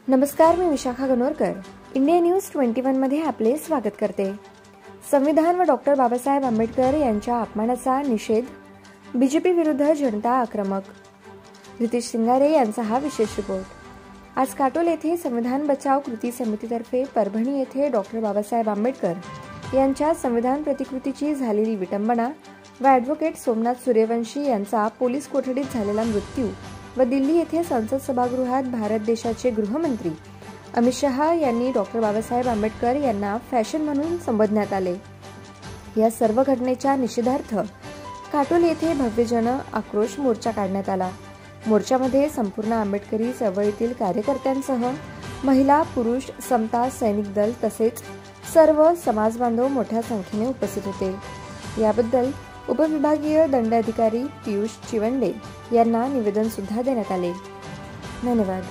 नमस्कार, मी Vishakha Ganorkar. India news 21 मध्ये आपले स्वागत करते. संविधान व डॉक्टर बाबासाहेब आंबेडकर यांच्या अपमानाचा निषेध, बीजेपी विरुद्ध जनता आक्रमक. रितेश सिंगारे यांचा हा विशेष रिपोर्ट. आज काटोल येथे संविधान बचाव कृती समितीतर्फे परभणी येथे डॉक्टर बाबासाहेब आंबेडकर यांच्या संविधान प्रतिकृतीची झालेली विटंबना व ॲडव्होकेट सोमनाथ सूर्यवंशी यांचा पोलीस कोठडीत झालेला मृत्यू व दिल्ली येथे संसद सभागृहात भारत देशाचे गृहमंत्री अमित शहा यांनी डॉक्टर बाबासाहेब आंबेडकर यांना फॅशन म्हणून संबोधण्यात आले. या सर्व घटनेच्या निषेधार्थ काटोल येथे भव्य जन आक्रोश मोर्चा काढण्यात आला. मोर्चामध्ये संपूर्ण आंबेडकरी चळवळीतील कार्यकर्त्यांसह महिला, पुरुष, समता सैनिक दल तसेच सर्व समाजबांधव मोठ्या संख्येने उपस्थित होते. याबद्दल उपविभागीय दंडाधिकारी पियुष चिवंडे यांना निवेदन सुद्धा देण्यात आले. धन्यवाद.